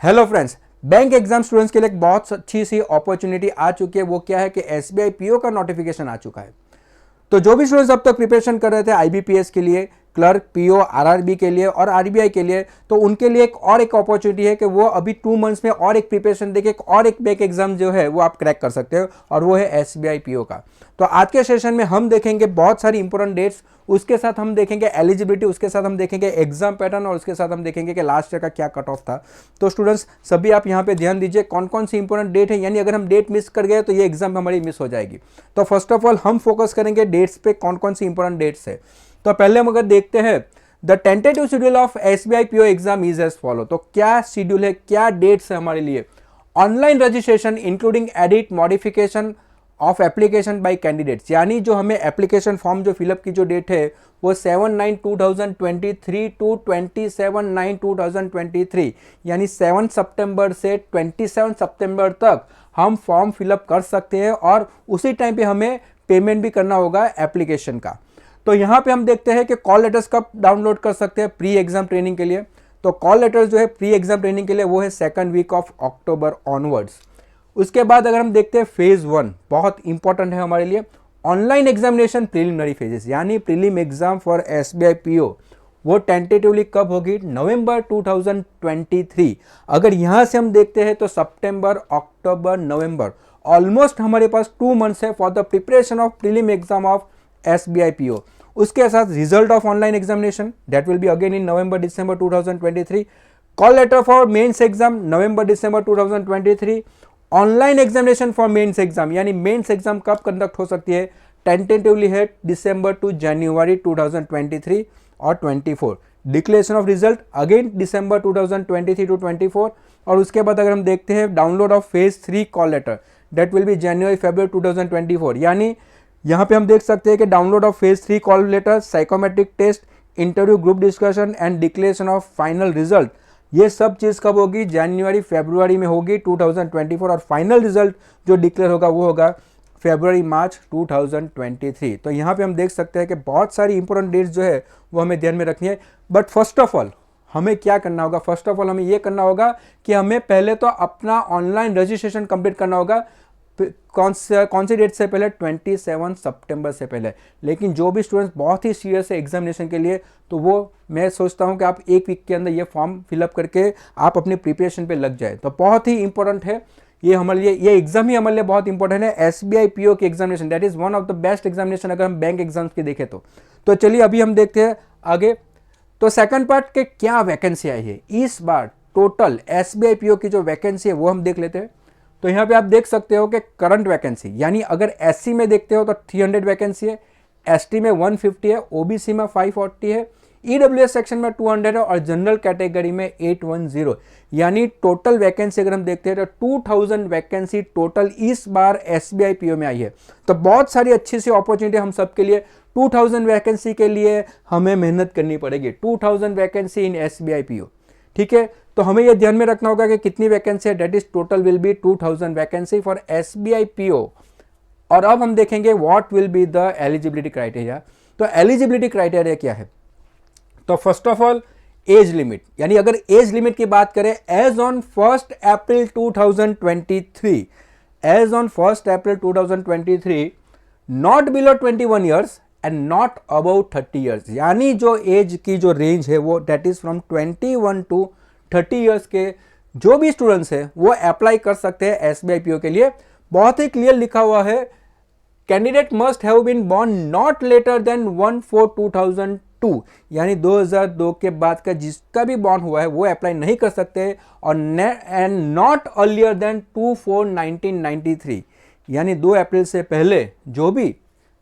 Hello friends, bank exam students के लिए एक बहुत अच्छी सी अपॉर्चुनिटी आ चुकी है। वो क्या है कि एसबीआई पीओ का नोटिफिकेशन आ चुका है। तो जो भी स्टूडेंट्स अब तक प्रिपरेशन कर रहे थे आईबीपीएस के लिए, क्लर्क, पीओ, आरआरबी के लिए और आरबीआई के लिए, तो उनके लिए एक अपॉर्चुनिटी है कि वो अभी 2 मंथ्स में और एक प्रिपरेशन देके एक बैंक एग्जाम जो है वो आप क्रैक कर सकते हो, और वो है एसबीआई पीओ का। तो आज के सेशन में हम देखेंगे बहुत सारी इंपॉर्टेंट डेट्स, उसके साथ हम देखेंगे एलिजिबिलिटी, उसके साथ हम देखेंगे एग्जाम पैटर्न, और उसके साथ हम देखेंगे कि लास्ट ईयर का क्या कट ऑफ था। तो स्टूडेंट्स सभी आप यहाँ पे ध्यान दीजिए कौन कौन सी इंपॉर्टेंट डेट है, यानी अगर हम डेट मिस कर गए तो ये एग्जाम हमारी मिस हो जाएगी। तो फर्स्ट ऑफ ऑल हम फोकस करेंगे डेट्स पे, कौन कौन सी इंपॉर्टेंट डेट्स है। तो पहले हम अगर देखते हैं the tentative schedule of SBI PO exam is as follow. तो क्या शेड्यूल है, क्या डेट्स है हमारे लिए। Online registration including edit modification of application by candidates, यानी जो हमें एप्लीकेशन फॉर्म जो फिलअप की जो डेट है वो 7/9/2023 टू 27/9/2023, यानी 7 सितंबर से 27 सितंबर तक हम फॉर्म फिलअप कर सकते हैं, और उसी टाइम पे हमें पेमेंट भी करना होगा एप्लीकेशन का। तो यहाँ पे हम देखते हैं कि कॉल लेटर्स कब डाउनलोड कर सकते हैं प्री एग्जाम ट्रेनिंग के लिए। तो कॉल लेटर्स जो है प्री एग्जाम ट्रेनिंग के लिए वो है 2nd week of October onwards. उसके बाद अगर हम देखते हैं फेज 1, बहुत इंपॉर्टेंट है हमारे लिए, ऑनलाइन एग्जामिनेशन प्रिलिमिनरी फेजेस, यानी prelim exam for SBI PO, वो टेंटेटिवली कब होगी, नवंबर 2023। अगर यहां से हम देखते हैं तो सितंबर, अक्टूबर, नवंबर, ऑलमोस्ट हमारे पास 2 मंथ्स है for the preparation of prelim exam of SBI PO. उसके साथ result of online examination that will be again in November December 2023। Call letter for mains exam November December 2023। Online examination for mains exam, यानी mains exam कब conduct हो सकती है, tentatively है December two जनवरी 2023 और 24। Declaration of result again December 2023 to 24। और उसके बाद अगर हम देखते हैं download of phase 3 call letter that will be January February 2024, यानी यहाँ पे हम देख सकते हैं कि download of phase 3 call letter, psychometric test, interview, group discussion and declaration of final result, ये सब चीज कब होगी, जनवरी फरवरी में होगी 2024, और फाइनल रिजल्ट जो डिक्लेयर होगा वो होगा फरवरी मार्च 2023। तो यहाँ पे हम देख सकते हैं कि बहुत सारी इंपॉर्टेंट डेट्स जो है वो हमें ध्यान में रखनी है। बट फर्स्ट ऑफ ऑल हमें क्या करना होगा, फर्स्ट ऑफ ऑल हमें ये करना होगा कि हमें पहले तो अपना ऑनलाइन रजिस्ट्रेशन कंप्लीट करना होगा। कौन सी डेट से पहले, 27 सितंबर से पहले। लेकिन जो भी स्टूडेंट्स बहुत ही सीरियस है एग्जामिनेशन के लिए, तो वो मैं सोचता हूं कि आप 1 वीक के अंदर ये फॉर्म फिलअप करके आप अपनी प्रिपरेशन पे लग जाए। तो बहुत ही इंपॉर्टेंट है ये हमारे लिए, ये एग्जाम ही हमारे लिए बहुत इंपॉर्टेंट है। एसबीआई पीओ की examination that is one of the best examination अगर हम बैंक एग्जाम्स की देखें तो चलिए अभी हम देखते हैं आगे। तो सेकंड पार्ट के क्या वैकेंसी आई है इस बार, टोटल एसबीआई पीओ की जो वैकेंसी है वो हम देख लेते हैं। तो यहाँ पे आप देख सकते हो कि करंट वैकेंसी, यानी अगर एससी में देखते हो तो 300 वैकेंसी है, एसटी में 150 है, ओबीसी में 540 है, ईडब्ल्यूएस सेक्शन में 200 है, और जनरल कैटेगरी में 810। यानी टोटल वैकेंसी अगर हम देखते हैं तो 2000 वैकेंसी टोटल इस बार एसबीआई पीओ में आई है। तो बहुत सारी अच्छी सी अपॉर्चुनिटी हम सबके लिए। 2000 वैकेंसी के लिए हमें मेहनत करनी पड़ेगी, 2000 वैकेंसी इन एसबीआई पीओ, ठीक है। तो हमें यह ध्यान में रखना होगा कि कितनी वैकेंसी है, that is total will be 2000 vacancy for SBI PO. और अब हम देखेंगे what will be the eligibility criteria. तो एलिजिबिलिटी क्राइटेरिया क्या है, तो first of all age limit, यानी अगर एज लिमिट की बात करें age on 1 April 2023, age on 1 April 2023 not below 21 years and not about 30 years, यानी जो एज की जो रेंज है वो that is from 21 to 30 years के जो भी स्टूडेंट्स हैं वो अप्लाई कर सकते हैं एसबीआई पीओ के लिए। बहुत ही क्लियर लिखा हुआ है, candidate must have been born not later than 1/4/2002, यानी 2002 के बाद का जिसका भी बॉर्न हुआ है वो अप्लाई नहीं कर सकते, और एंड नॉट अर्लियर देन 2/4/1993, यानी 2 अप्रैल से पहले जो भी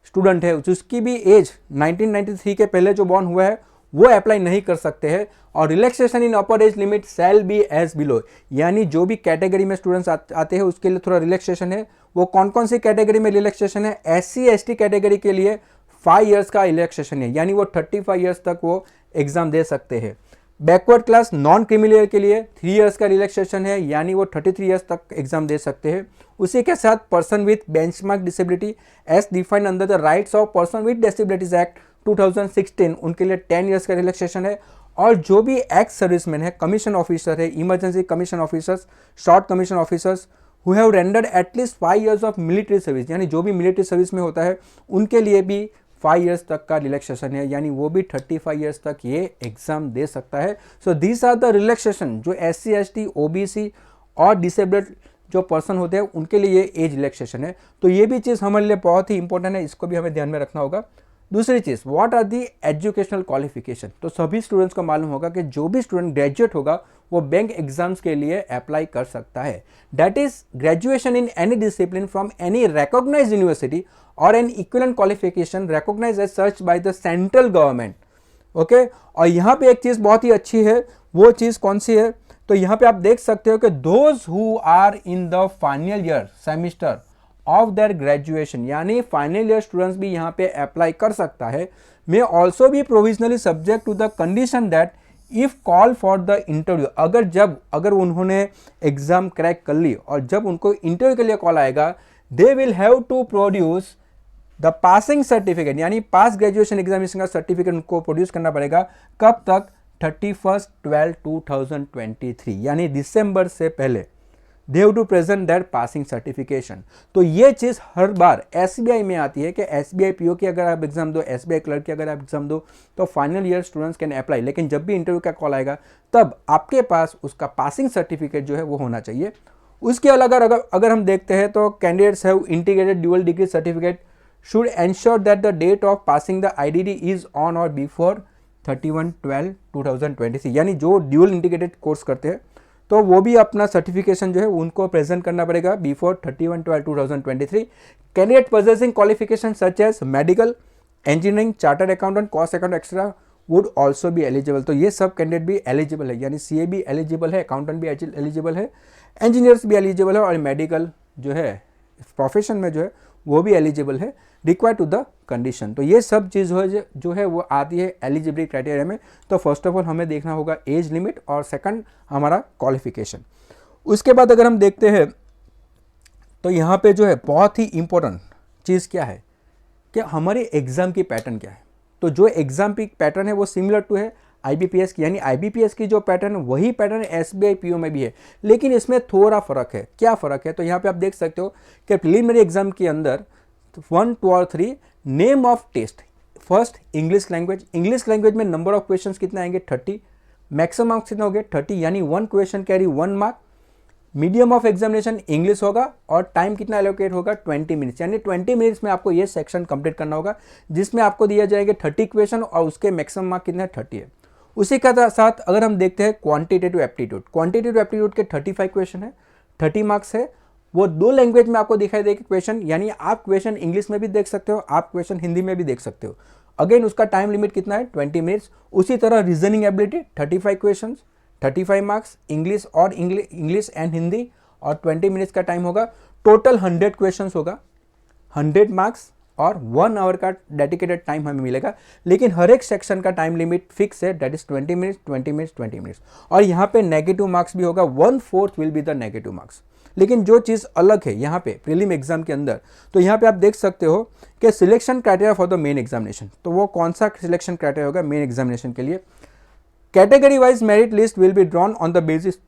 स्टूडेंट है जिसकी भी एज 1993 के पहले जो बॉर्न हुआ है वो अप्लाई नहीं कर सकते हैं। और relaxation in upper age limit shall be as below, यानी जो भी कैटेगरी में स्टूडेंट्स आते हैं उसके लिए थोड़ा रिलैक्सेशन है। वो कौन कौन सी कैटेगरी में रिलैक्सेशन है, एससी एसटी कैटेगरी के लिए 5 ईयर्स का रिलैक्सेशन है, यानी वो 35 ईयर्स तक वो एग्जाम दे सकते हैं। बैकवर्ड क्लास नॉन क्रिमिनल के लिए 3 ईयर्स का रिलैक्सेशन है, यानी वो 33 ईयर्स तक एग्जाम दे सकते हैं। उसी के साथ person with benchmark disability as defined under the rights of person with disabilities act 2016 उनके लिए 10 ईयर्स का रिलैक्सेशन है। और जो भी एक्स सर्विसमैन है, कमीशन ऑफिसर है, emergency commission officers, short commission officers who have rendered at least 5 years of military service, यानी जो भी मिलिट्री सर्विस में होता है उनके लिए भी 5 years तक का रिलैक्सेशन है, यानी वो भी 35 years तक ये एग्जाम दे सकता है। So these are the relaxation जो SC ST OBC और डिसेबल्ड जो पर्सन होते हैं उनके लिए ये एज रिलैक्सेशन है। तो ये भी चीज़ हमारे लिए बहुत ही इंपॉर्टेंट है, इसको भी हमें ध्यान में रखना होगा। दूसरी चीज़, what are the educational qualification. तो सभी स्टूडेंट्स को मालूम होगा कि जो भी स्टूडेंट ग्रेजुएट होगा वो बैंक एग्जाम्स के लिए अप्लाई कर सकता है। That is graduation in any discipline from any recognised university और an equivalent qualification recognised as such by the central government. Okay, और यहाँ पे एक चीज़ बहुत ही अच्छी है, वो चीज़ कौन सी है? तो यहाँ पे आप देख सकते हो कि those who are in the final year semester of their graduation, यानी फाइनल ईयर स्टूडेंट्स भी यहाँ पे अप्लाई कर सकता है, may also be provisionally subject to the condition that if call for the interview, अगर उन्होंने एग्जाम क्रैक कर ली और जब उनको इंटरव्यू के लिए कॉल आएगा, they will have to produce the passing certificate, यानी पास ग्रेजुएशन एग्जामिनेशन का सर्टिफिकेट उनको प्रोड्यूस करना पड़ेगा। कब तक? 31/12/2023, यानी दिसंबर से पहले they have to present that passing certification. तो ये चीज़ हर बार SBI में आती है कि SBI PO की अगर आप एग्जाम दो, SBI क्लर्क की अगर आप एग्जाम दो तो final year students can apply, लेकिन जब भी इंटरव्यू का कॉल आएगा तब आपके पास उसका पासिंग सर्टिफिकेट जो है वो होना चाहिए। उसके अलावा अगर हम देखते हैं तो candidates have integrated dual degree certificate should ensure that the date of passing the IDD is on or before 31/12/2023, यानी जो ड्यूअल इंटीग्रेटेड कोर्स करते हैं तो वो भी अपना सर्टिफिकेशन जो है उनको प्रेजेंट करना पड़ेगा before 31/12/2023। Candidate possessing qualification such as medical, engineering, chartered accountant, cost account extra would also भी एलिजिबल। तो ये सब कैंडिडेट भी एलिजिबल है, यानी CA भी एलिजिबल है, अकाउंटेंट भी एलिजिबल है, इंजीनियर्स भी एलिजिबल है और मेडिकल जो है प्रोफेशन में जो है वो भी एलिजिबल है, रिक्वायर्ड टू द कंडीशन। तो ये सब चीज़ जो है वो आती है एलिजिबिलिटी क्राइटेरिया में। तो फर्स्ट ऑफ ऑल हमें देखना होगा एज लिमिट और सेकंड हमारा क्वालिफिकेशन। उसके बाद अगर हम देखते हैं तो यहाँ पे जो है बहुत ही इंपॉर्टेंट चीज़ क्या है कि हमारे एग्ज़ाम की पैटर्न क्या है। तो जो एग्ज़ाम की पैटर्न है वो सिमिलर टू है IBPS की, यानी IBPS की जो पैटर्न है वही पैटर्न SBI PO में भी है, लेकिन इसमें थोड़ा फ़र्क है। क्या फ़र्क है? तो यहाँ पे आप देख सकते हो कि प्रीलिमिनरी एग्जाम के अंदर 1, 2 और 3 name of test. First English language में नंबर ऑफ क्वेश्चंस कितना आएंगे? 30। मैक्सिमम मार्क्स कितना हो गए? 30, यानी 1 question carry 1 mark. Medium of examination English होगा और टाइम कितना एलोकेट होगा? 20 मिनट्स, यानी 20 मिनट्स में आपको ये सेक्शन कंप्लीट करना होगा, जिसमें आपको दिया जाएगा 30 क्वेश्चन और उसके मैक्सिमम मार्क कितने? 30 है। उसी के साथ अगर हम देखते हैं क्वांटिटेटिव एप्टीट्यूड के 35 क्वेश्चन है, 30 मार्क्स है। वो 2 लैंग्वेज में आपको दिखाई देगा क्वेश्चन, यानी आप क्वेश्चन इंग्लिश में भी देख सकते हो, आप क्वेश्चन हिंदी में भी देख सकते हो। अगेन उसका टाइम लिमिट कितना है? 20 मिनट्स। उसी तरह reasoning ability 35 question, 35 marks, English and Hindi, और 20 मिनट्स का टाइम होगा। टोटल 100 क्वेश्चन होगा, 100 मार्क्स और 1 आवर का डेडिकेटेड टाइम हमें मिलेगा। लेकिन हर एक सेक्शन का टाइम लिमिट फिक्स है, that is 20 minutes, 20 minutes, 20 minutes. और यहाँ पे नेगेटिव मार्क्स भी होगा, 1/4 will be the negative marks. लेकिन जो चीज़ अलग है यहाँ पे प्रीलिम एग्जाम के अंदर, तो यहाँ पे आप देख सकते हो कि selection criteria for the main examination. तो वो कौन सा सिलेक्शन क्राइटेरिया होगा मेन एग्जामिनेशन के लिए? Category wise merit list will be drawn on the basis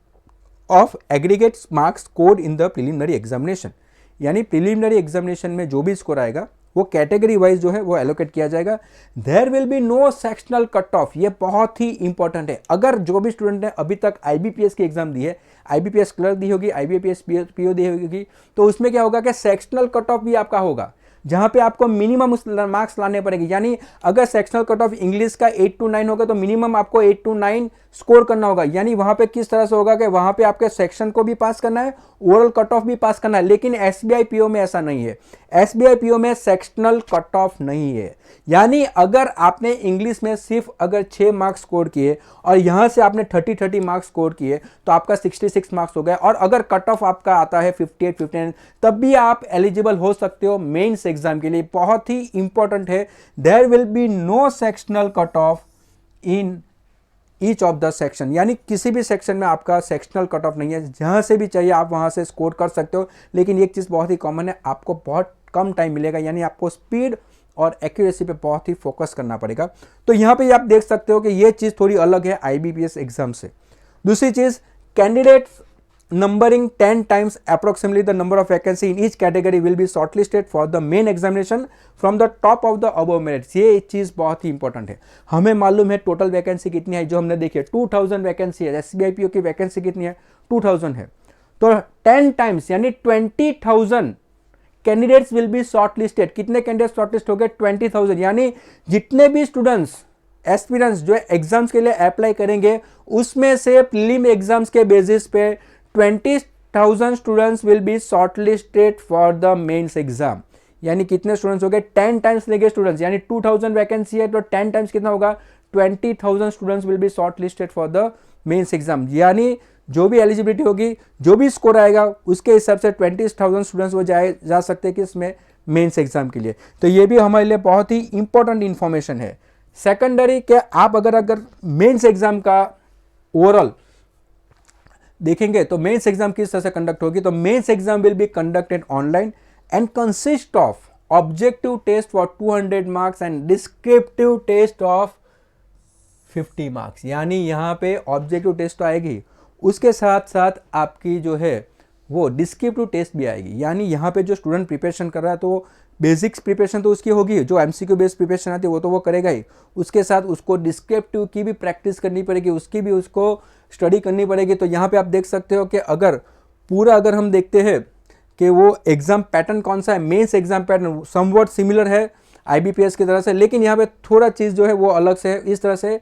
of aggregate marks scored in the preliminary examination, यानी प्रीलिमिनरी एग्जामिनेशन में जो भी स्कोर आएगा वो कैटेगरी वाइज जो है वो एलोकेट किया जाएगा। There will be no sectional cut off, ये बहुत ही इंपॉर्टेंट है। अगर जो भी स्टूडेंट ने अभी तक IBPS की एग्जाम दी है, IBPS क्लर्क दी होगी, IBPS PO दी होगी, तो उसमें क्या होगा कि सेक्शनल कट ऑफ भी आपका होगा, जहाँ पे आपको मिनिमम मार्क्स लाने पड़ेंगे। यानी अगर सेक्शनल कट ऑफ इंग्लिश का 8 to 9 होगा तो मिनिमम आपको 8 to 9 स्कोर करना होगा। यानी वहाँ पे किस तरह से होगा कि वहाँ पे आपके सेक्शन को भी पास करना है, ओवरऑल कट ऑफ भी पास करना है। लेकिन SBI PO में ऐसा नहीं है, SBI PO में सेक्शनल कट ऑफ नहीं है। यानी अगर आपने इंग्लिश में सिर्फ अगर 6 मार्क्स स्कोर किए और यहाँ से आपने 30 मार्क्स स्कोर किए तो आपका 66 मार्क्स हो गया, और अगर कट ऑफ आपका आता है 58, 59, तब भी आप एलिजिबल हो सकते हो मेंस एग्जाम के लिए। बहुत ही इंपॉर्टेंट है, there will be no sectional cut off in each of the section, यानी किसी भी सेक्शन में आपका सेक्शनल कट ऑफ नहीं है, जहाँ से भी चाहिए आप वहाँ से स्कोर कर सकते हो। लेकिन एक चीज़ बहुत ही कॉमन है, आपको बहुत कम टाइम मिलेगा, यानी आपको स्पीड और एक्यूरेसी पे बहुत ही फोकस करना पड़ेगा। तो यहाँ पे आप देख सकते हो कि ये चीज़ थोड़ी अलग है IBPS एग्जाम से। दूसरी चीज़, candidates numbering 10 times approximately the number of vacancy in each category will be shortlisted for the main examination from the top of the above merits। ये चीज़ बहुत ही इंपॉर्टेंट है। हमें मालूम है टोटल वैकेंसी कितनी है, जो हमने देखी है 2000 वैकेंसी है। SBI PO की वैकेंसी कितनी है, 2000 है। तो 10 टाइम्स यानी 20,000 candidates will be short listed. कितने कैंडिडेट शॉर्टलिस्ट हो गए, 20,000। यानी जितने भी स्टूडेंट्स एस्पिरेंट्स जो एग्जाम्स के लिए अप्लाई करेंगे, उसमें से प्रीलिम एग्जाम्स के बेसिस पे 20,000 students will be shortlisted for the mains exam. यानी कितने स्टूडेंट्स हो गए, 10 टाइम्स लेंगे स्टूडेंट्स। यानी 2000 वैकेंसी है तो 10 टाइम्स कितना होगा, 20,000 students will be shortlisted for the mains exam. यानी जो भी एलिजिबिलिटी होगी, जो भी स्कोर आएगा, उसके हिसाब से 20,000 स्टूडेंट्स वो जा सकते हैं कि इसमें मेंस एग्जाम के लिए। तो ये भी हमारे लिए बहुत ही इंपॉर्टेंट इंफॉर्मेशन है। सेकेंडरी के आप अगर मेंस एग्जाम का ओवरऑल देखेंगे तो मेंस एग्जाम किस तरह से कंडक्ट होगी, तो mains exam will be conducted online and consist of objective test for 200 marks and descriptive test of 50 marks. यानी यहाँ पे ऑब्जेक्टिव टेस्ट तो आएगी, उसके साथ साथ आपकी जो है वो डिस्क्रिप्टिव टेस्ट भी आएगी। यानी यहाँ पे जो स्टूडेंट प्रिपरेशन कर रहा है तो बेसिक्स प्रिपरेशन तो उसकी होगी, जो MCQ बेस्ड प्रिपरेशन आती है वो तो वो करेगा ही, उसके साथ उसको डिस्क्रिप्टिव की भी प्रैक्टिस करनी पड़ेगी, उसकी भी उसको स्टडी करनी पड़ेगी। तो यहाँ पे आप देख सकते हो कि अगर हम देखते हैं कि वो एग्जाम पैटर्न कौन सा है, mains exam pattern somewhat similar है IBPS की तरह से, लेकिन यहाँ पे थोड़ा चीज़ जो है वो अलग से है। इस तरह से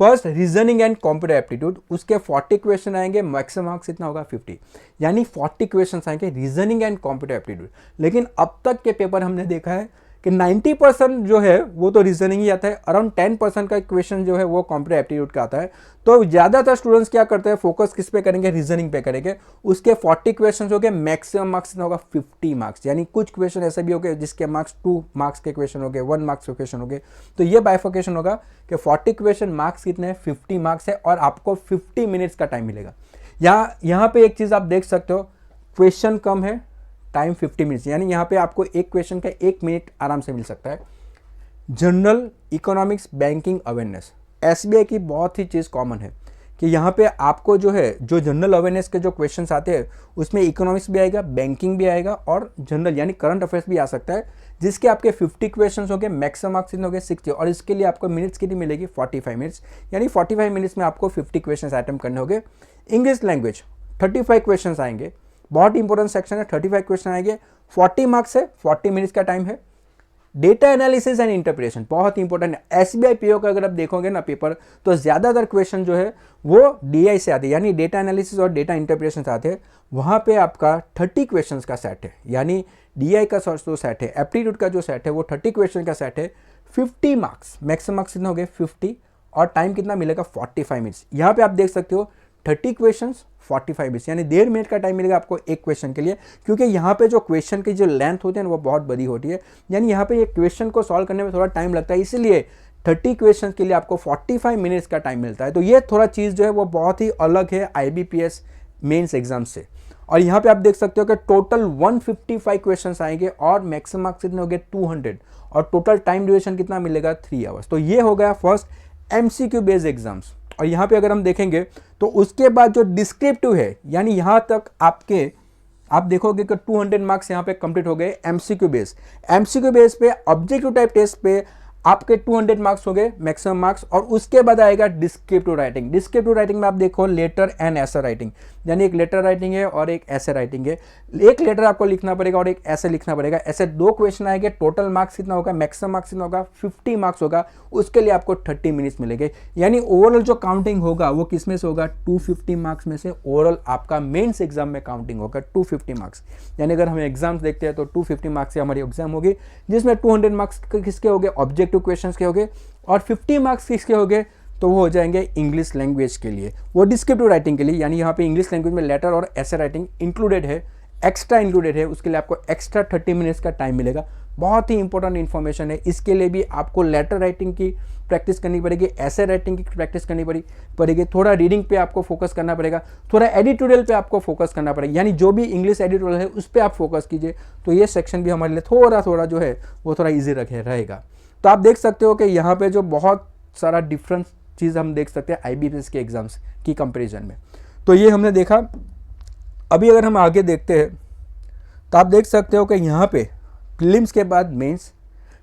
first reasoning and competitive aptitude, उसके 40 क्वेश्चन आएंगे, मैक्सिमम मार्क्स इतना होगा 50, यानी 40 क्वेश्चन आएंगे रीजनिंग एंड कॉम्पिटिटिव एप्टीट्यूड। लेकिन अब तक के पेपर हमने देखा है कि 90% जो है वो तो रीजनिंग ही आता है, अराउंड 10% का क्वेश्चन जो है वो कॉम्पिटिटिव एप्टीट्यूड का आता है। तो ज़्यादातर स्टूडेंट्स क्या करते हैं, फोकस किस पे करेंगे, रीजनिंग पे करेंगे। उसके 40 क्वेश्चन हो गए, मैक्सिमम मार्क्स इतना होगा 50 मार्क्स। यानी कुछ क्वेश्चन ऐसे भी हो गए जिसके मार्क्स 2 मार्क्स के क्वेश्चन हो गए, 1 मार्क्स के क्वेश्चन हो गए। तो ये बाइफिकेशन होगा कि 40 क्वेश्चन मार्क्स कितने हैं, 50 मार्क्स है, और आपको 50 मिनट्स का टाइम मिलेगा। यहाँ पे एक चीज़ आप देख सकते हो, क्वेश्चन कम है, टाइम 50 मिनट्स, यानी यहाँ पे आपको एक क्वेश्चन का 1 मिनट आराम से मिल सकता है। General economics banking awareness, SBI की बहुत ही चीज़ कॉमन है कि यहाँ पे आपको जो है जो जनरल अवेयरनेस के जो क्वेश्चंस आते हैं उसमें इकोनॉमिक्स भी आएगा, बैंकिंग भी आएगा और जनरल यानी करंट अफेयर्स भी आ सकता है, जिसके आपके 50 क्वेश्चंस हो गए, मैक्सिमम मार्क्स हो गए 60, और इसके लिए आपको मिनट्स कितनी मिलेगी, 45 मिनट्स। यानी 45 मिनट्स में आपको 50 क्वेश्चन अटेम्प्ट करने होंगे। इंग्लिश लैंग्वेज 35 क्वेश्चन आएंगे, बहुत इंपॉर्टेंट सेक्शन है, 35 क्वेश्चन आएंगे, 40 मार्क्स है, 40 मिनट्स का टाइम है। डेटा एनालिसिस एंड इंटरप्रिटेशन बहुत इंपॉर्टेंट है। SBI PO का अगर आप देखोगे ना पेपर, तो ज़्यादातर क्वेश्चन जो है वो DI से आते हैं, यानी डेटा एनालिसिस और डेटा इंटरप्रिटेशन से आते हैं। वहाँ पे आपका 30 क्वेश्चंस का सेट है, यानी DI का जो सेट है, एप्टीट्यूड का जो सेट है वो 30 क्वेश्चन का सेट है, 50 मार्क्स, मैक्सिमम मार्क्स कितना हो गए 50, और टाइम कितना मिलेगा 45 मिनट्स। यहाँ पे आप देख सकते हो 30 क्वेश्चंस 45 मिनट्स, यानी 1.5 मिनट का टाइम मिलेगा आपको एक क्वेश्चन के लिए, क्योंकि यहाँ पे जो क्वेश्चन की जो लेंथ होती है ना वो बहुत बड़ी होती है, यानी यहाँ पे ये क्वेश्चन को सॉल्व करने में थोड़ा टाइम लगता है, इसीलिए 30 क्वेश्चन के लिए आपको 45 मिनट्स का टाइम मिलता है। तो ये थोड़ा चीज़ जो है वो बहुत ही अलग है IBPS मेंस एग्जाम से। और यहाँ पे आप देख सकते हो कि टोटल 155 क्वेश्चन आएंगे और मैक्सिमम मार्क्स कितने हो गए 200, और टोटल टाइम ड्यूरेशन कितना मिलेगा 3 आवर्स। तो ये हो गया फर्स्ट MCQ बेस्ड एग्जाम्स। और यहाँ पे अगर हम देखेंगे तो उसके बाद जो डिस्क्रिप्टिव है, यानी यहाँ तक आप देखोगे कि 200 मार्क्स यहाँ पे कंप्लीट हो गए MCQ बेस पे। ऑब्जेक्टिव टाइप टेस्ट पे आपके 200 मार्क्स हो गए मैक्सिमम मार्क्स, और उसके बाद आएगा डिस्क्रिप्टिव राइटिंग। डिस्क्रिप्टिव राइटिंग में आप देखो लेटर एंड ऐसे राइटिंग, यानी एक लेटर राइटिंग है और एक ऐसे राइटिंग है। एक लेटर आपको लिखना पड़ेगा और एक ऐसे लिखना पड़ेगा, ऐसे 2 क्वेश्चन आएंगे। टोटल मार्क्स कितना होगा, मैक्सिमम मार्क्स कितना होगा 50 मार्क्स होगा, उसके लिए आपको 30 मिनट्स मिलेंगे। यानी ओवरऑल जो काउंटिंग होगा वो किस में से होगा, 250 मार्क्स में से ओवरऑल आपका मेंस एग्जाम में काउंटिंग होगा 250 मार्क्स। यानी अगर हम एग्जाम्स देखते हैं तो 250 मार्क्स से हमारी एग्जाम होगी, जिसमें 200 मार्क्स किसके हो गए, ऑब्जेक्टिव क्वेश्चंस के हो गए, और 50 मार्क्स किसके हो गए, तो वो हो जाएंगे इंग्लिश लैंग्वेज के लिए, वो डिस्क्रिप्टिव राइटिंग के लिए। यानी यहाँ पे इंग्लिश लैंग्वेज में लेटर और ऐसे राइटिंग इंक्लूडेड है, एक्स्ट्रा इंक्लूडेड है, उसके लिए आपको एक्स्ट्रा 30 मिनट्स का टाइम मिलेगा। बहुत ही इंपॉर्टेंट इन्फॉर्मेशन है। इसके लिए भी आपको लेटर राइटिंग की प्रैक्टिस करनी पड़ेगी, ऐसे राइटिंग की प्रैक्टिस करनी पड़ेगी, थोड़ा रीडिंग पे आपको फोकस करना पड़ेगा, थोड़ा एडिटोरियल पे आपको फोकस करना पड़ेगा, यानी जो भी इंग्लिश एडिटोरियल है उस पर आप फोकस कीजिए। तो ये सेक्शन भी हमारे लिए थोड़ा थोड़ा जो है वो थोड़ा ईजी रहेगा। तो आप देख सकते हो कि यहाँ पे जो बहुत सारा डिफरेंट चीज़ हम देख सकते हैं IBPS के एग्जाम्स की कंपेरिजन में। तो ये हमने देखा। अभी अगर हम आगे देखते हैं तो आप देख सकते हो कि यहाँ पे प्रीलिम्स के बाद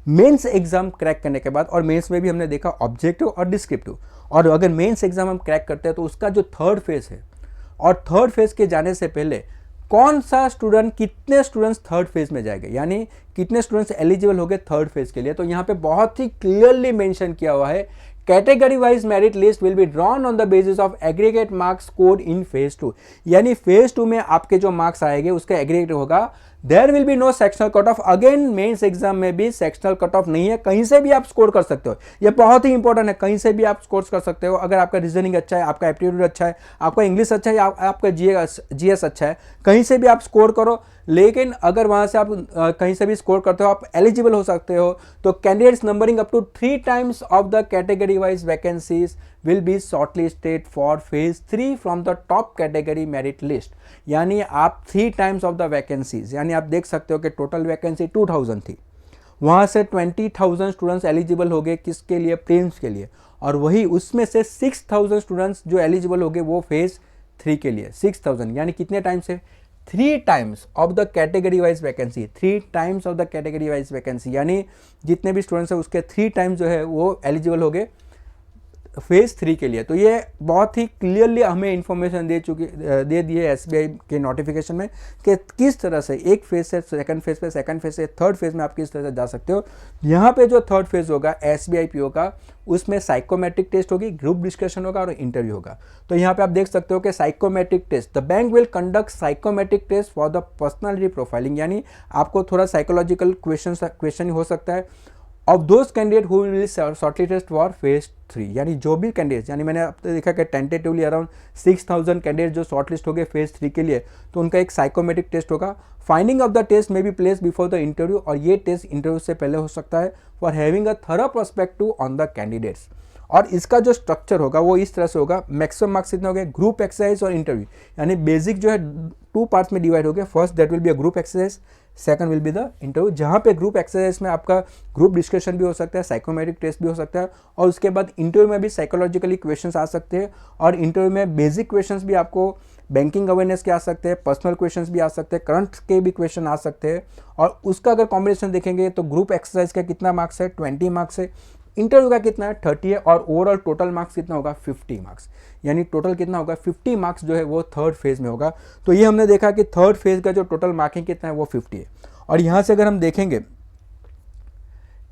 मेंस एग्जाम क्रैक करने के बाद, और मेंस में भी हमने देखा ऑब्जेक्टिव और डिस्क्रिप्टिव, और अगर मेंस एग्जाम हम क्रैक करते हैं तो उसका जो थर्ड फेज है, और थर्ड फेज के जाने से पहले कौन सा स्टूडेंट, कितने स्टूडेंट्स थर्ड फेज में जाएंगे, यानी कितने स्टूडेंट्स एलिजिबल हो गए थर्ड फेज के लिए। तो यहाँ पे बहुत ही क्लियरली मेंशन किया हुआ है, category wise merit list will be drawn on the basis of aggregate marks scored in phase 2, यानी फेज 2 में आपके जो मार्क्स आएंगे उसका एग्रीगेट होगा। There will be no sectional cut off. Again mains exam में भी सेक्शनल कट ऑफ नहीं है, कहीं से भी आप स्कोर कर सकते हो। यह बहुत ही इंपॉर्टेंट है, कहीं से भी आप स्कोर कर सकते हो। अगर आपका रीजनिंग अच्छा है, आपका एप्टीट्यूड अच्छा है, आपका इंग्लिश अच्छा है, आपका GS अच्छा है, कहीं से भी आप स्कोर करो। लेकिन अगर वहां से आप कहीं से भी स्कोर करते हो, आप एलिजिबल हो सकते हो। तो candidates numbering up to 3 times of the category wise vacancies will be shortlisted for phase 3 from the top category merit list, यानी आप 3 times of the vacancies, यानी आप देख सकते हो कि टोटल वैकेंसी 2000 थी, वहाँ से 20,000 स्टूडेंट्स एलिजिबल हो गए किसके लिए, प्रीलिम्स के लिए, और वही उसमें से 6,000 स्टूडेंट्स जो एलिजिबल हो गए वो फेज 3 के लिए। 6,000 यानी कितने टाइम्स है, 3 times of the category wise vacancy, 3 times of the category wise vacancy, यानी जितने भी स्टूडेंट्स हैं उसके 3 times जो है वो एलिजिबल हो गए फेज 3 के लिए। तो ये बहुत ही क्लियरली हमें इंफॉर्मेशन दे दी है SBI के नोटिफिकेशन में कि किस तरह से एक फेज से सेकंड फेज पे, सेकंड फेज से थर्ड फेज में आप किस तरह से जा सकते हो। यहाँ पे जो थर्ड फेज होगा SBI PO का, उसमें साइकोमेट्रिक टेस्ट होगी, ग्रुप डिस्कशन होगा और इंटरव्यू होगा। तो यहाँ पे आप देख सकते हो कि psychometric test, the bank will conduct psychometric test for the personality profiling, यानी आपको थोड़ा साइकोलॉजिकल क्वेश्चन हो सकता है of those candidate who will shortlisted for phase 3, यानी जो भी कैंडिडेट, यानी मैंने अब देखा कि टेंटेटिवली अराउंड 6,000 कैंडिडेट जो शॉर्टलिस्ट हो गए फेज 3 के लिए, तो उनका एक साइकोमेट्रिक टेस्ट होगा। Finding of the test may be place before the interview, और ये टेस्ट इंटरव्यू से पहले हो सकता है, for having a thorough perspective on the candidates. और इसका जो स्ट्रक्चर होगा वो इस तरह से होगा, मैक्सिमम मार्क्स कितने हो गए, ग्रुप एक्सरसाइज और इंटरव्यू, यानी बेसिक जो है 2 पार्ट्स में डिवाइड हो गया। First that will be a group exercise, second will be the interview, जहाँ पे ग्रुप एक्सरसाइज में आपका ग्रुप डिस्कशन भी हो सकता है, साइकोमेट्रिक टेस्ट भी हो सकता है, और उसके बाद इंटरव्यू में भी साइकोलॉजिकली क्वेश्चंस आ सकते हैं, और इंटरव्यू में बेसिक क्वेश्चंस भी आपको बैंकिंग अवेयरनेस के आ सकते हैं, पर्सनल क्वेश्चंस भी आ सकते हैं, करंट के भी क्वेश्चन आ सकते हैं। और उसका अगर कॉम्बिनेशन देखेंगे तो ग्रुप एक्सरसाइज का कितना मार्क्स है, 20 मार्क्स है, इंटरव्यू का कितना है 30 है, और ओवरऑल टोटल मार्क्स कितना होगा 50 मार्क्स, यानी टोटल कितना होगा 50 मार्क्स जो है वो थर्ड फेज में होगा। तो ये हमने देखा कि थर्ड फेज का जो टोटल मार्किंग कितना है वो 50 है। और यहाँ से अगर हम देखेंगे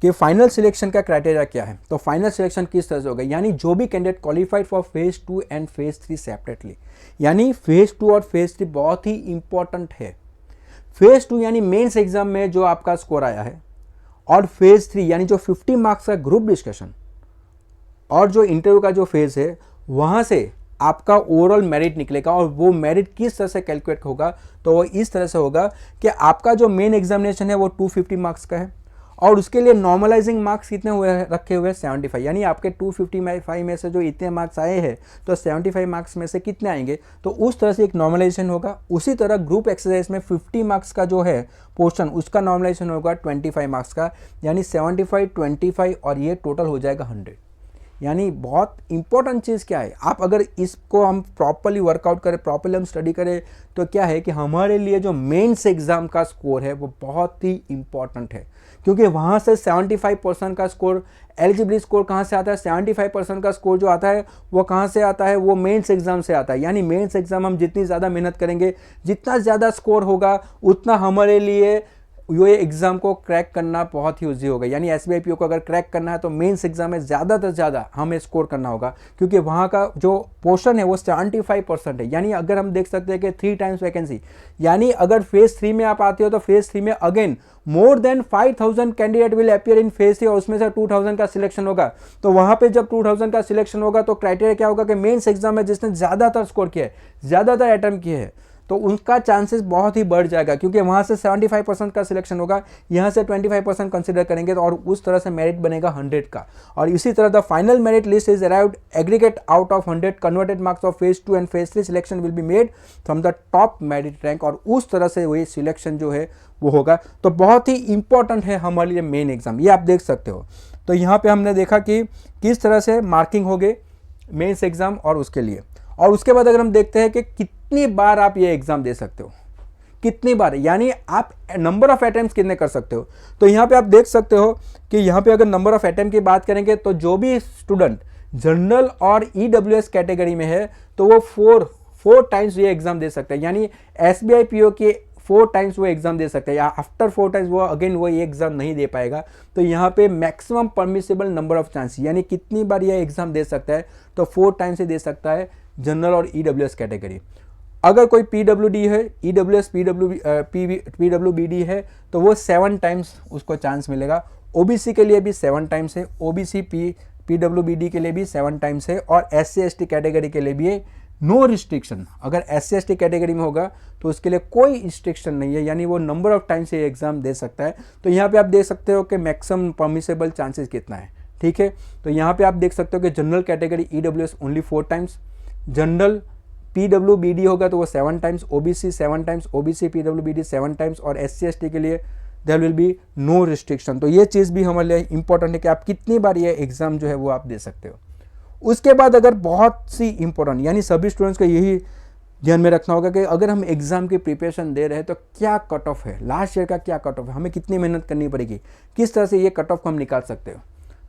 कि फाइनल सिलेक्शन का क्राइटेरिया क्या है, तो फाइनल सिलेक्शन किस तरह से होगा, यानी जो भी candidate qualified for phase 2 and phase 3 separately, यानी फेज 2 और फेज 3 बहुत ही इंपॉर्टेंट है। फेज 2 यानी मेंस एग्जाम में जो आपका स्कोर आया है, और फेज 3 यानी जो 50 मार्क्स का ग्रुप डिस्कशन और जो इंटरव्यू का जो फेज है, वहाँ से आपका ओवरऑल मेरिट निकलेगा। और वो मेरिट किस तरह से कैलकुलेट होगा, तो वो इस तरह से होगा कि आपका जो मेन एग्जामिनेशन है वो 250 मार्क्स का है, और उसके लिए नॉर्मलाइजिंग मार्क्स कितने हुए रखे हुए हैं 75, यानी आपके 255 में से जो इतने मार्क्स आए हैं तो 75 मार्क्स में से कितने आएंगे, तो उस तरह से एक नॉर्मलाइजेशन होगा। उसी तरह ग्रुप एक्सरसाइज में 50 मार्क्स का जो है पोर्शन, उसका नॉर्मलाइजेशन होगा 25 मार्क्स का, यानी 75, 25 और ये टोटल हो जाएगा 100। यानी बहुत इंपॉर्टेंट चीज़ क्या है, आप अगर इसको हम प्रॉपरली वर्कआउट करें, प्रॉपरली हम स्टडी करें, तो क्या है कि हमारे लिए जो मेंस एग्जाम का स्कोर है वो बहुत ही इंपॉर्टेंट है, क्योंकि वहाँ से 75% का स्कोर, एलिजिबिलिटी स्कोर कहाँ से आता है, 75% का स्कोर जो आता है वो कहाँ से आता है, वो मेंस एग्जाम से आता है। यानी मेंस एग्जाम हम जितनी ज़्यादा मेहनत करेंगे, जितना ज़्यादा स्कोर होगा, उतना हमारे लिए ये एग्जाम को क्रैक करना बहुत ही ईजी होगा। यानी SBI PO को अगर क्रैक करना है तो मेंस एग्जाम में ज़्यादा से ज़्यादा हमें स्कोर करना होगा, क्योंकि वहाँ का जो पोर्शन है वो 75% है। यानी अगर हम देख सकते हैं कि 3 टाइम्स वैकेंसी, यानी अगर फेज 3 में आप आते हो तो फेज 3 में again more than 5,000 candidate will appear in phase 3, और उसमें से 2,000 का सिलेक्शन होगा। तो वहाँ पे जब 2,000 का सिलेक्शन होगा तो क्राइटेरिया क्या होगा कि मेंस एग्जाम में जिसने ज़्यादातर स्कोर किया है, ज़्यादातर अटेम्प्ट किए हैं, तो उनका चांसेस बहुत ही बढ़ जाएगा, क्योंकि वहाँ से 75% का सिलेक्शन होगा, यहाँ से 25% कंसिडर करेंगे, तो और उस तरह से मेरिट बनेगा 100 का। और इसी तरह the final merit list is arrived aggregate out of 100 converted marks of phase 2 and phase 3 selection will be made from the top merit rank, और उस तरह से वही सिलेक्शन जो है वो होगा। तो बहुत ही इंपॉर्टेंट है हमारे लिए मेन एग्जाम, ये आप देख सकते हो। तो यहाँ पे हमने देखा कि किस तरह से मार्किंग हो गए मेंस एग्जाम और उसके लिए। और उसके बाद अगर हम देखते हैं कि कितनी बार आप ये एग्जाम दे सकते हो, कितनी बार, यानी आप नंबर ऑफ अटेम्प्ट कितने कर सकते हो। तो यहाँ पे आप देख सकते हो कि यहाँ पे अगर नंबर ऑफ अटेम्प्ट की बात करेंगे तो जो भी स्टूडेंट जनरल और ईडब्ल्यूएस कैटेगरी में है तो वो फोर टाइम्स ये एग्जाम दे सकते हैं, यानी एसबीआई पीओ के 4 टाइम्स वो एग्जाम दे सकते हैं, या आफ्टर 4 टाइम्स वो अगेन वो ये एग्जाम नहीं दे पाएगा। तो यहाँ पे maximum permissible number of chance, यानी कितनी बार ये एग्जाम दे सकता है, तो 4 टाइम्स से दे सकता है जनरल और ईडब्ल्यूएस कैटेगरी। अगर कोई पीडब्ल्यूडी है, ईडब्ल्यूएस पीडब्ल्यूबीडी है, तो वो 7 टाइम्स उसको चांस मिलेगा। ओबीसी के लिए भी 7 टाइम्स है, ओबीसी पीडब्ल्यूबीडी के लिए भी 7 टाइम्स है, और एससी एसटी कैटेगरी के लिए भी है। नो रिस्ट्रिक्शन, अगर एससी एसटी कैटेगरी में होगा तो उसके लिए कोई रिस्ट्रिक्शन नहीं है, यानी वो नंबर ऑफ टाइम्स से एग्जाम दे सकता है। तो यहाँ पे आप देख सकते हो कि मैक्सिमम परमिसेबल चांसेस कितना है, ठीक है। तो यहाँ पे आप देख सकते हो कि general category EWS only 4 times, general PWBD होगा तो वो 7 times, OBC 7 times, OBC PWBD 7 times, और एससी एसटी के लिए there will be no restriction. तो ये चीज़ भी हमारे लिए इंपॉर्टेंट है कि आप कितनी बार ये एग्जाम जो है वो आप दे सकते हो। उसके बाद अगर बहुत सी इंपॉर्टेंट, यानी सभी स्टूडेंट्स को यही ध्यान में रखना होगा कि अगर हम एग्जाम की प्रिपरेशन दे रहे हैं तो क्या कट ऑफ है, लास्ट ईयर का क्या कट ऑफ है, हमें कितनी मेहनत करनी पड़ेगी, किस तरह से ये कट ऑफ को हम निकाल सकते हो।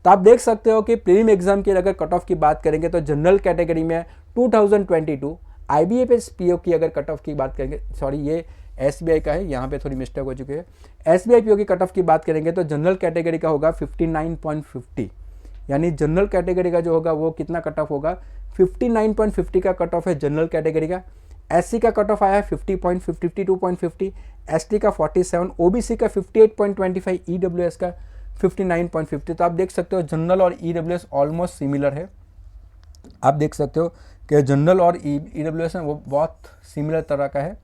तो आप देख सकते हो कि प्रीलिम एग्जाम की अगर कट ऑफ की बात करेंगे तो जनरल कैटेगरी में 2022, आईबीएफएस पीओ की अगर कट ऑफ की बात करेंगे, सॉरी ये एसबीआई का है, यहाँ पे थोड़ी मिस्टेक हो चुकी है, एसबीआई पीओ की कट ऑफ की बात करेंगे तो जनरल कैटेगरी का होगा 59.50, यानी जनरल कैटेगरी का जो होगा वो कितना कट ऑफ होगा, 59.50 का कट ऑफ है जनरल कैटेगरी का। एससी का कट ऑफ आया है 52.50, एसटी का 47, ओबीसी का 58.25, ईडब्ल्यूएस का 59.50। तो आप देख सकते हो जनरल और ईडब्ल्यूएस ऑलमोस्ट सिमिलर है। आप देख सकते हो कि जनरल और ईडब्ल्यूएस में वो बहुत सिमिलर तरह का है,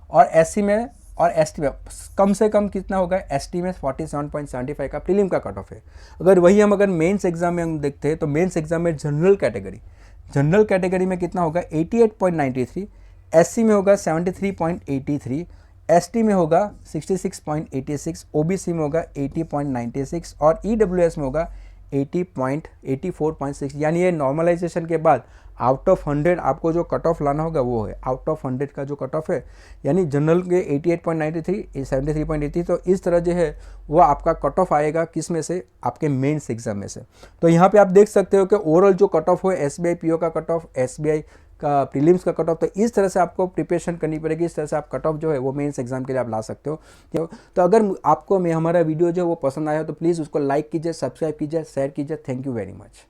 और एससी में और एसटी में कम से कम कितना होगा, एसटी में 47.75 का प्रीलिम का कट ऑफ है। अगर मेंस एग्जाम में हम देखते हैं तो मेंस एग्जाम में जनरल कैटेगरी में कितना होगा 88.93, एससी में होगा 73.83, एसटी में होगा 66.86, ओबीसी में होगा 80.96, और ईडब्ल्यूएस में होगा 84.6। यानी ये नॉर्मलाइजेशन के बाद आउट ऑफ 100 आपको जो कट ऑफ लाना होगा वो है आउट ऑफ 100 का जो कट ऑफ है, यानी जनरल के 88.93, 73.83। तो इस तरह जो है वो आपका कट ऑफ आएगा किस में से, आपके मेंस एग्जाम में से। तो यहाँ पे आप देख सकते हो कि ओवरऑल जो कट ऑफ हो एसबीआई पीओ का कट ऑफ, एसबीआई का प्रीलिम्स का कट ऑफ, तो इस तरह से आपको प्रिपरेशन करनी पड़ेगी, इस तरह से आप कट ऑफ जो है वो मेंस एग्जाम के लिए आप ला सकते हो। तो अगर आपको हमारा वीडियो जो है वो पसंद आया तो प्लीज़ उसको लाइक कीजिए, सब्सक्राइब कीजिए, शेयर कीजिए। Thank you very much.